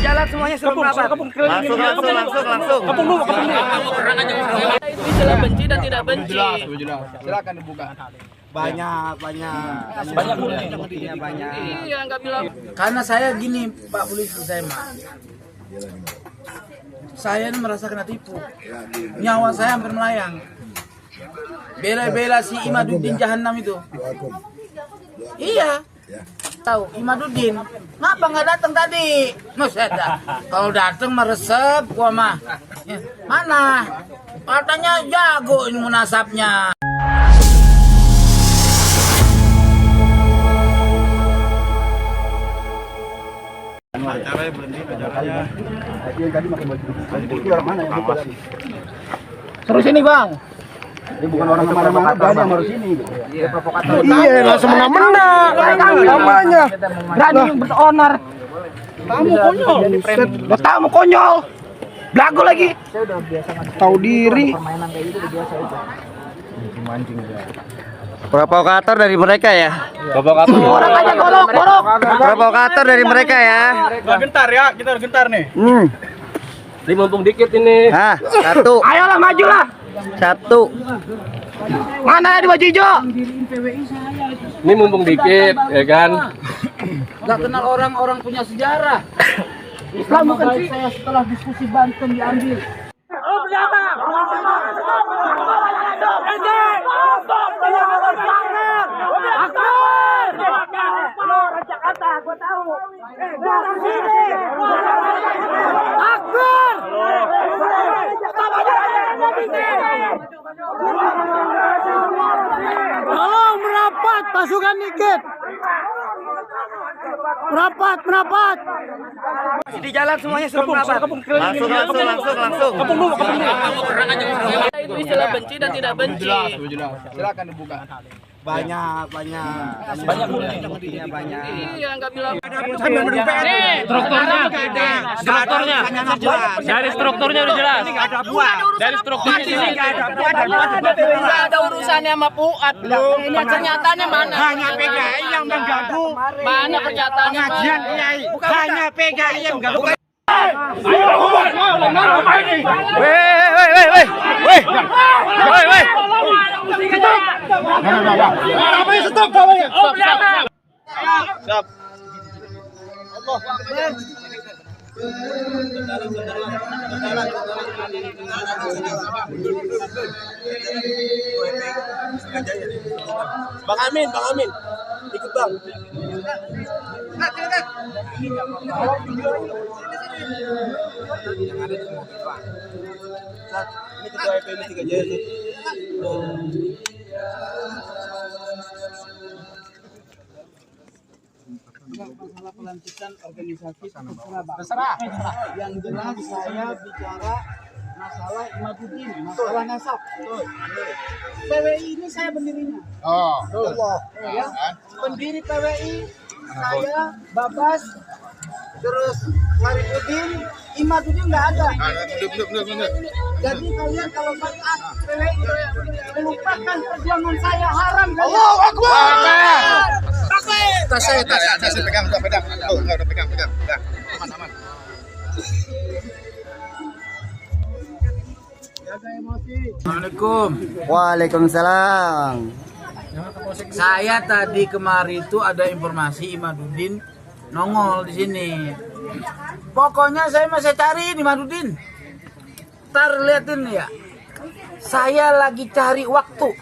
Jalan semuanya langsung. Kepung dulu. Itu istilah benci dan tidak benci. Silakan dibuka. Banyak. Iya, nggak bilang. Karena saya gini, Pak Polisi, saya ini merasa kena tipu. Nyawa saya hampir melayang. Bela-bela si Imaduddin Jahannam itu. Iya. Tahu Imaduddin, ngapa nggak datang tadi? Kalau datang meresep gua mah. Mana? Katanya jago ini munasabnya. Acaranya berhenti, acaranya. Terus ini bang. Ini bukan orang kemana-mana, berani yang harus sini. Iya, provokator. Iya, nggak semena-mena. Namanya. Berani yang beronar. Kamu konyol. Lo tahu konyol. Belagu lagi. Tahu diri. Provokator dari mereka ya. Orang aja golok. Provokator dari mereka ya. Gentar ya, kita gentar nih. Ini mumpung dikit ini. Nah, satu. Ayolah majulah. Satu. Mana di baju hijau? Ini mumpung dikit, ya kan? Gak kenal orang punya sejarah. Islam bukan sih. Saya setelah diskusi Banten diambil. Tolong merapat, pasukan dikit. Merapat. Di jalan semuanya merapat. Langsung. Kepung dulu. Itu istilah benci dan tidak benci. Silakan dibuka. Banyak. Iya, nggak bilang. Strukturnya dari strukturnya udah jelas. Dari strukturnya Nggak ada urusannya sama Fuad. Ini kenyataannya mana? Hanya PKI yang mengganggu. Mana kenyataannya? Pengajian Kiai. Hanya PKI yang mengganggu. Weh. Siap. Bang Amin. Ikut Bang. Ini ketua FPI 3 Jaya tuh. Masalah pelantikan organisasi terserah. Yang jelas saya bicara masalah Imaduddin, masalah nasab. PWI ini saya pendirinya. Ya. Pendiri PWI saya, Babas, terus Sarifuddin, Imaduddin nggak ada. Jadi kalian kalau baiat PWI melupakan perjuangan saya haram. Allahu Akbar. Tas saya pegang. Udah pegang. Aman. Jaga emosi. Assalamualaikum. Waalaikumsalam. Saya tadi kemarin itu ada informasi Imaduddin nongol di sini. Pokoknya saya masih cari Imaduddin. Ntar liatin ya. Saya lagi cari waktu.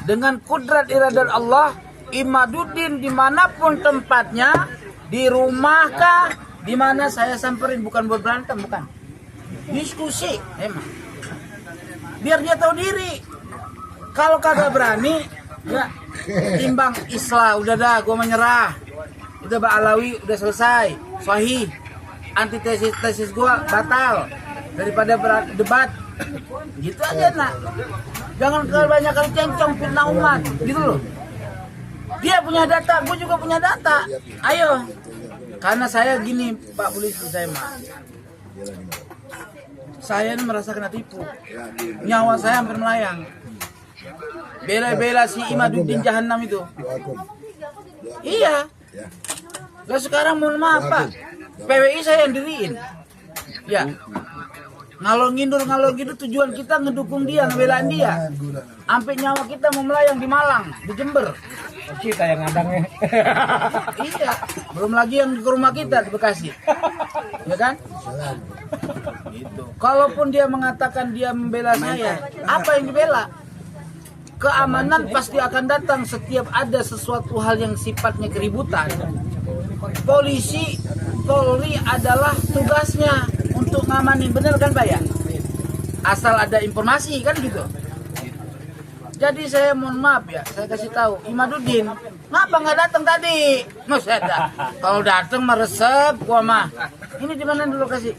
Dengan kudrat iradat Allah, Imaduddin dimanapun tempatnya, di rumah kah, di mana saya samperin, bukan buat berantem, bukan. Diskusi, emang. Biar dia tahu diri. Kalau kagak berani, ya timbang Islah, udah dah, gue menyerah. Udah Pak Alawi, udah selesai, sahih. Antitesis gue batal daripada debat. Gitu aja nak. Jangan kebanyakan cencong fitnah umat, gitu loh. Dia punya data, gue juga punya data. Ayo, Karena saya gini Pak Polisi, saya ini merasa kena tipu. Nyawa saya hampir melayang. Bela-bela si Imaduddin Jahannam itu. Iya. Lah sekarang mohon maaf Pak, PWI saya yang diriin. Ya. Ngalor ngidul tujuan kita ngedukung dia, ngebelain dia. Sampai nyawa kita mau melayang di Malang, di Jember. Kita yang ngadangnya. Iya, belum lagi yang ke rumah kita di Bekasi. Ya kan? Gitu. Kalaupun dia mengatakan dia membela saya, apa yang dibela? Keamanan pasti akan datang setiap ada sesuatu hal yang sifatnya keributan. Polri adalah tugasnya untuk ngamanin, bener kan Pak ya? Asal ada informasi kan gitu. Jadi saya mohon maaf ya, saya kasih tahu Imaduddin, ngapa nggak datang tadi? Mas ada. Kalau datang mah resep gua mah. Ini di mana dulu kasih?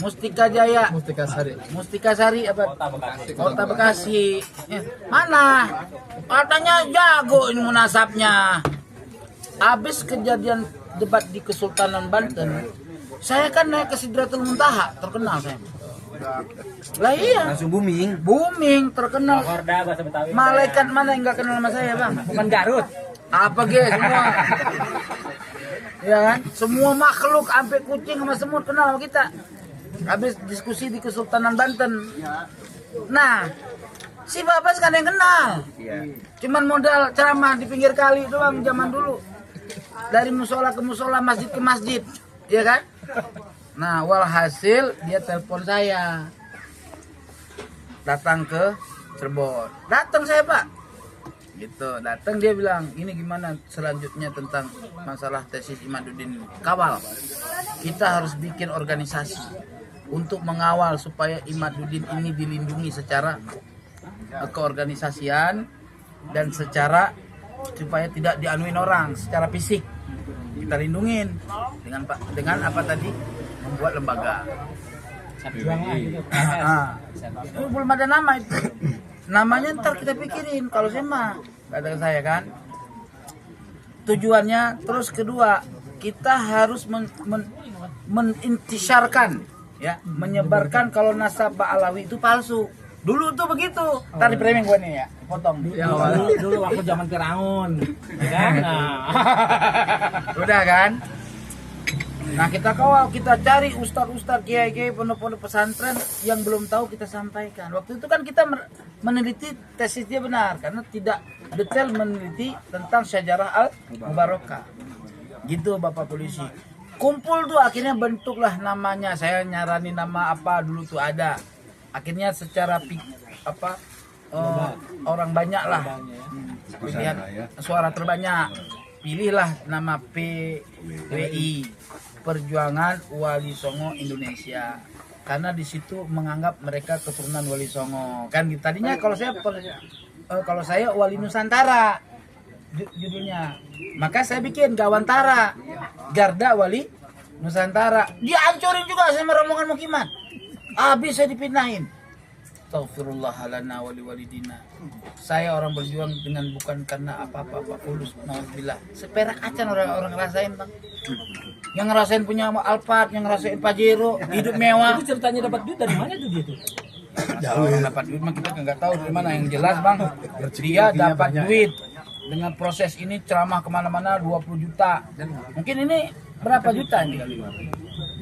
Mustika Jaya. Mustika Sari apa? Kota Bekasi. Mana? Katanya jago ini munasabnya. Habis kejadian debat di Kesultanan Banten, saya kan naik ke Sidratul Muntaha, terkenal saya. Lah iya. Langsung booming. Booming, terkenal. Malaikat mana yang nggak kenal sama saya Bang? Bukan Garut. Apa semua? Ya kan? Semua makhluk, sampai kucing sama semut kenal sama kita. Habis diskusi di Kesultanan Banten. Nah, si Babas kan yang kenal. Cuman modal ceramah di pinggir kali doang zaman dulu. Dari musola ke musola, masjid ke masjid. Ya kan? Nah, walhasil dia telepon saya. Datang ke Cirebon. Datang saya, Pak. Gitu, datang dia bilang, "Ini gimana selanjutnya tentang masalah tesis Imaduddin?" Kawal. Kita harus bikin organisasi untuk mengawal supaya Imaduddin ini dilindungi secara keorganisasian dan secara supaya tidak dianuin orang secara fisik. Kita lindungin dengan apa tadi? Membuat lembaga. Belum ada nama itu. Namanya ntar kita pikirin. Kalau saya mah kata saya kan. Tujuannya terus kedua, kita harus menintisharkan ya, menyebarkan kalau nasabah Alawi itu palsu. Dulu tuh begitu. Ntar di framing gue nih ya, potong. Dulu waktu zaman Firaun. Ya kan? Udah kan? Nah, kita kawal, kita cari ustadz-ustadz, kiai-kiai, pondok-pondok pesantren yang belum tahu kita sampaikan. Waktu itu kan kita meneliti tesis dia benar karena tidak detail meneliti tentang Syajarah Al-Mubarakah. Gitu Bapak Polisi. Kumpul tuh akhirnya bentuklah namanya. Saya nyarani nama apa dulu tuh ada. Akhirnya secara orang banyak lah. Pilihan suara terbanyak. Pilihlah nama PWI, Perjuangan Wali Songo Indonesia, karena di situ menganggap mereka keturunan Wali Songo. Kan tadinya kalau saya Wali Nusantara judulnya, maka saya bikin Gawantara, Garda Wali Nusantara. Dia hancurin juga sama rombongan Mukiman. Habis saya dipinahin. Astaghfirullahaladzim wali-walidina. Saya orang berjuang dengan bukan karena apa-apa, ulus nauzubillah. Seperak acan orang ngerasain Bang. Yang ngerasain punya Alphard, yang ngerasain Pajero, hidup mewah. Itu ceritanya dapat duit dari mana tuh dia tuh? Orang dapat duit mah kita nggak tahu dari mana. Yang jelas Bang, dia dapat duit dengan proses ini, ceramah kemana-mana 20 juta. Mungkin ini berapa juta ini?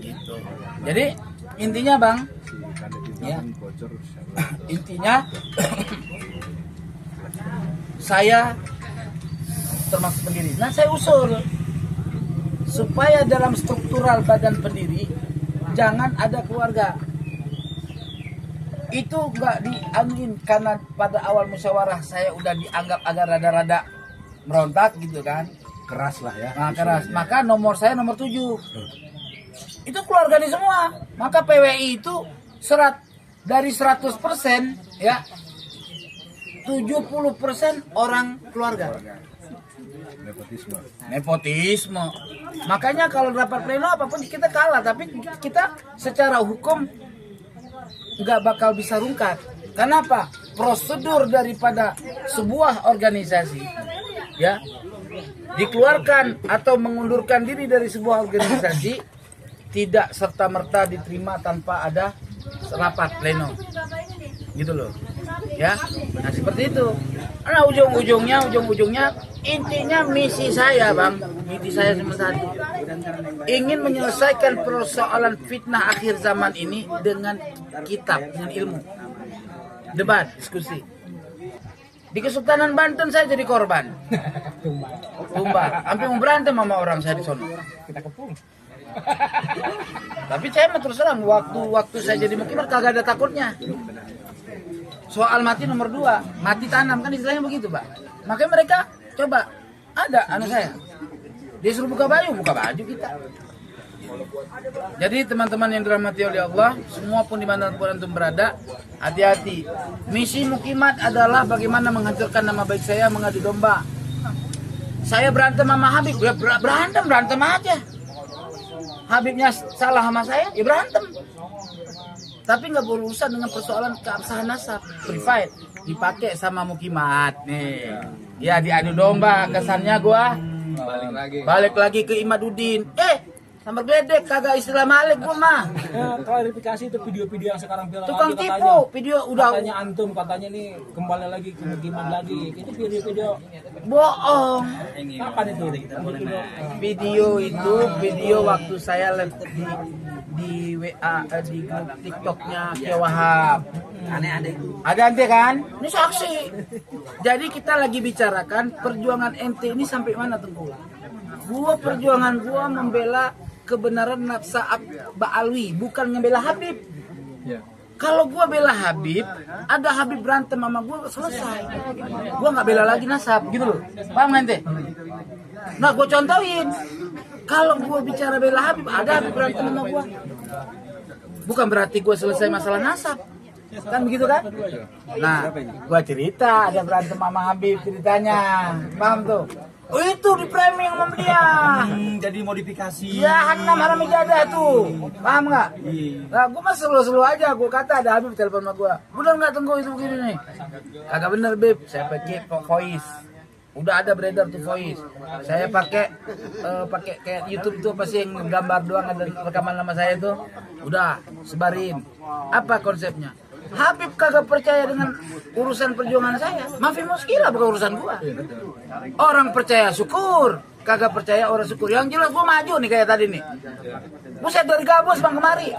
Gitu. Jadi intinya Bang, ya, intinya saya termasuk pendiri. Nah, saya usul supaya dalam struktural badan pendiri jangan ada keluarga. Itu nggak dianuin karena pada awal musyawarah saya udah dianggap agak rada-rada merontak gitu kan. Keras lah ya. Nah, keras. Maka nomor saya nomor 7. Itu keluarga di semua. Maka PWI itu dari 100% ya 70% orang keluarga. Nepotisme. Makanya kalau rapat pleno apapun kita kalah, tapi kita secara hukum nggak bakal bisa rungkat. Kenapa? Prosedur daripada sebuah organisasi ya dikeluarkan atau mengundurkan diri dari sebuah organisasi tidak serta-merta diterima tanpa ada rapat pleno. Gitu loh. Ya. Nah, seperti itu. Nah, ujung-ujungnya intinya misi saya, Bang. Misi saya cuma satu. Ingin menyelesaikan persoalan fitnah akhir zaman ini dengan kitab, dengan ilmu. Debat, diskusi. Di Kesultanan Banten saya jadi korban. Tumbal. Hampir mau berantem sama orang saya di sono. Tapi saya mau terus terang, waktu saya jadi mukimar kagak ada takutnya. Soal mati nomor 2, mati tanam kan istilahnya begitu, Pak. Makanya mereka coba ada saya. Dia suruh buka baju kita. Jadi teman-teman yang dirahmati oleh Allah, semua pun dimanapun antum berada, hati-hati. Misi Mukimat adalah bagaimana menghancurkan nama baik saya, mengadu domba. Saya berantem sama Habib, berantem aja. Habibnya salah sama saya, ya berantem. Tapi nggak berurusan dengan persoalan keabsahan nasab, private, dipakai sama Mukimat nih. Ya diadu domba, kesannya gua balik lagi ke Imaduddin. Sambar gledek, kagak istilah Malik gua mah. Klarifikasi itu video-video yang sekarang viral tukang lagi, tipu, video udah katanya antum katanya nih kembali lagi ke Mukimat lagi. Itu video-video bohong. kapan itu? Video waktu saya live di WA di grup TikToknya Kiai Wahab. Ada ente kan? Ini saksi. Jadi kita lagi bicarakan perjuangan ente ini sampai mana Tengku? Perjuangan gua membela kebenaran Nafsa Ba'alwi, bukan membela Habib. Kalau gua bela Habib, ada Habib berantem sama gua, selesai. Gua nggak bela lagi nasab, gitu loh. Paham ente? Nah, gua contohin. Kalau gua bicara bela Habib, ada Habib berantem sama gua. Bukan berarti gua selesai masalah nasab. Kan begitu kan? Nah, gua cerita ada berantem sama Habib ceritanya. Paham tuh? Oh itu di framing sama dia. Jadi modifikasi. Ya, Hanam Haram Ijadah tuh. Paham nggak? Nah, gue mah selu-selu aja. Gue kata ada Habib telepon sama gue. Bener nggak Tengku itu begini nih? Kagak bener, Beb. Saya pakai voice. Udah ada beredar tuh voice. Saya pakai kayak YouTube tuh apa sih yang gambar doang ada rekaman nama saya tuh. Udah sebarin. Apa konsepnya? Habib kagak percaya dengan urusan perjuangan saya. Mafi muskilah bukan urusan gua. Orang percaya syukur, kagak percaya orang syukur. Yang jelas gua maju nih kayak tadi nih. Buset dari Gabus bang kemari.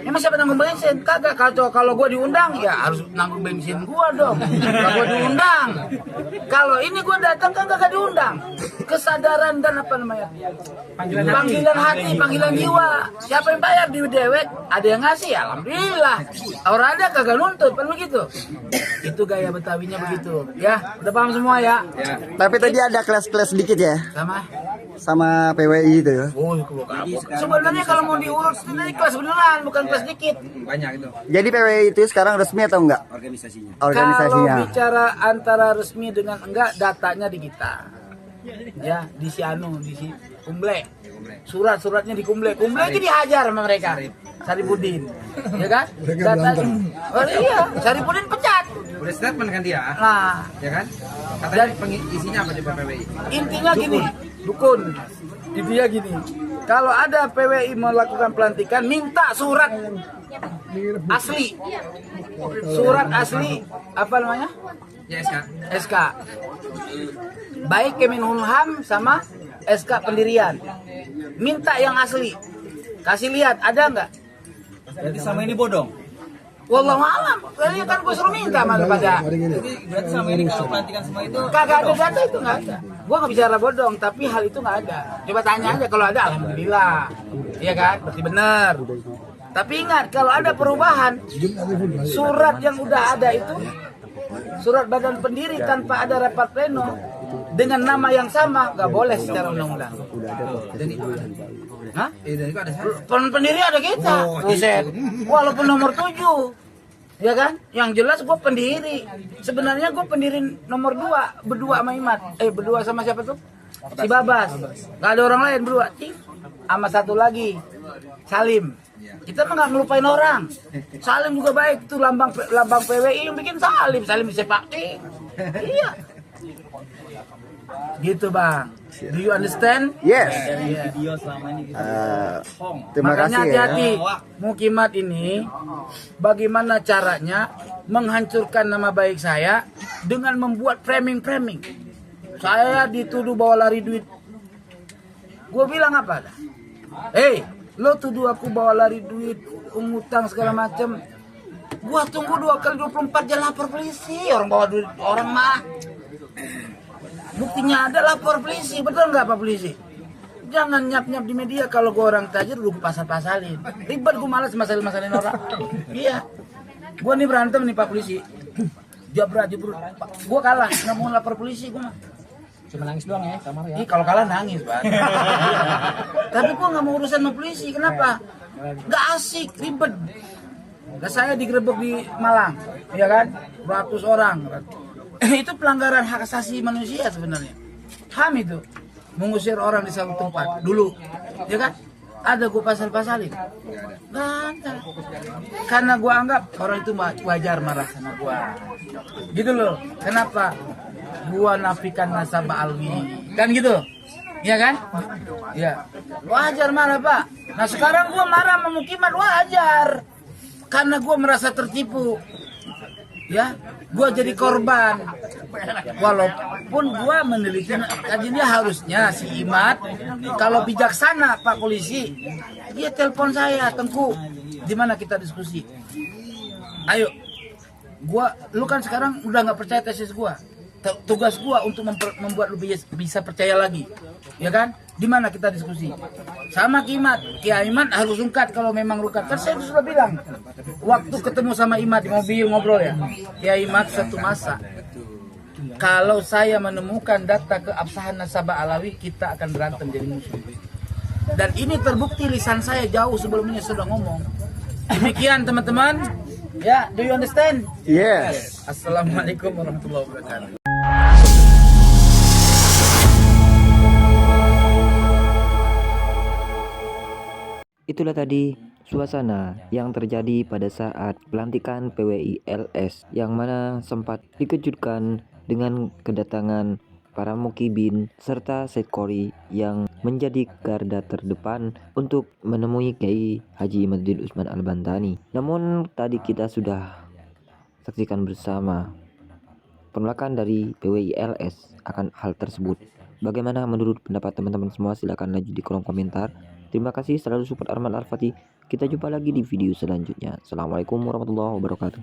Emang siapa nanggung bensin? Kagak. Kalau gua diundang ya harus nanggung bensin gua dong. Kalau gua diundang. Kalau ini gua datang kan kagak diundang. Kesadaran dan apa namanya? Panggilan hati, panggilan jiwa. Siapa yang bayar di dewek? Ada yang ngasih, alhamdulillah. Orang ada kagak nuntut, kan begitu. Itu gaya Betawinya begitu. Ya, udah paham semua ya? Tapi tadi ada kelas-kelas sedikit ya, sama PWI itu ya. Oh, sebenarnya kalau mau diurut ini kelas beneran, bukan kelas dikit. Jadi PWI itu sekarang resmi atau enggak? Organisasinya. Kalau bicara antara resmi dengan enggak, datanya di kita. Ya, di Sianu, di Kumble. Surat-suratnya di Kumble. Kumble itu dihajar sama mereka. Saripudin. Ya kan? Data, oh iya, Saripudin pecat. Udah statement kan dia? Nah, Ya kan? Katanya isinya apa coba PWI? intinya gini, dukun. Intinya gini. Kalau ada PWI melakukan pelantikan, minta surat asli. Surat asli apa namanya? Ya SK. SK. Baik Kemenkumham sama SK pendirian. Minta yang asli. Kasih lihat, ada nggak? Jadi sama ini bodong. Wallahu alam. Kali kan gue suruh minta malah pada. Berarti sama ini kalau pelantikan semua itu Kagak ada data itu nggak ada. Gua nggak bicara bodong, tapi hal itu nggak ada. Coba tanya aja kalau ada, alhamdulillah. Iya kan? Berarti benar. Tapi ingat kalau ada perubahan, surat yang udah ada itu, surat badan pendiri tanpa ada rapat pleno dengan nama yang sama nggak boleh secara undang-undang. Hah? Pendiri ada kita. Buset. Walaupun nomor 7. Ya kan? Yang jelas gue pendiri. Sebenarnya gue pendiri nomor 2, berdua sama Imat. Berdua sama siapa tuh? Si Babas. Gak ada orang lain berdua. Sama satu lagi, Salim. Kita mah nggak ngelupain orang. Salim juga baik tuh lambang PWI yang bikin Salim. Salim disepak. Iya. Gitu bang. Do you understand? Yes. Iya. Terima Makanya kasih ya. hati-hati. Mukimat ini bagaimana caranya menghancurkan nama baik saya dengan membuat framing. Saya dituduh bawa lari duit. Gue bilang apa dah? Hei, lo tuduh aku bawa lari duit, ngutang segala macem. Gua tunggu 2 kali 24 jam lapor polisi. Orang bawa duit orang mah. Buktinya ada, lapor polisi. Betul nggak Pak Polisi? Jangan nyap-nyap di media kalau gua orang tajir lu pasal-pasalin. Ribet, gua malas masalin orang. Iya. Gua nih berantem nih Pak Polisi. Jabra jebrut. Gua kalah, nggak mau lapor polisi gua mah. Cuma nangis doang ya kamar ya. Ih, kalau kalah nangis, Pak. Tapi gua nggak mau urusan sama polisi. Kenapa? Nggak asik, ribet. Nah, saya digerebek di Malang, ya kan? Ratus orang. Itu pelanggaran hak asasi manusia sebenarnya. HAM itu mengusir orang di satu tempat dulu, ya kan? Ada gue pasal-pasalin. Nggak ada. Karena gue anggap orang itu wajar marah sama gue. Gitu loh. Kenapa? Gue nafikan nasabah Alwi. Kan gitu? Ya kan? Ya. Wajar marah Pak. Nah sekarang gue marah sama Mukimat, wajar. Karena gue merasa tertipu, ya, gue jadi korban. Walaupun gue meneliti, kajiannya harusnya si Imat, kalau bijaksana Pak Polisi, dia telepon saya, Tengku, di mana kita diskusi. Ayo, lu kan sekarang udah nggak percaya tesis gue. Tugas gue untuk membuat lu bisa percaya lagi, ya kan? Di mana kita diskusi sama Imat. Kiai Imat harus ungkat kalau memang rukat. Kan saya sudah bilang waktu ketemu sama Imat di mobil ngobrol ya, Kiai Imat satu masa kalau saya menemukan data keabsahan nasabah Alawi, kita akan berantem jadi musuh. Dan ini terbukti, lisan saya jauh sebelumnya sudah ngomong. Demikian teman-teman. Ya, do you understand? Yes. Assalamualaikum warahmatullahi wabarakatuh. Itulah tadi suasana yang terjadi pada saat pelantikan PWI LS, yang mana sempat dikejutkan dengan kedatangan para mukibin serta sekori yang menjadi garda terdepan untuk menemui Kiai Haji Imaduddin Usman Al-Bantani. Namun tadi kita sudah saksikan bersama penolakan dari PWI LS akan hal tersebut. Bagaimana menurut pendapat teman-teman semua? Silahkan lanjut di kolom komentar. Terima kasih selalu support Arman Al-Fatih. Kita jumpa lagi di video selanjutnya. Assalamualaikum warahmatullahi wabarakatuh.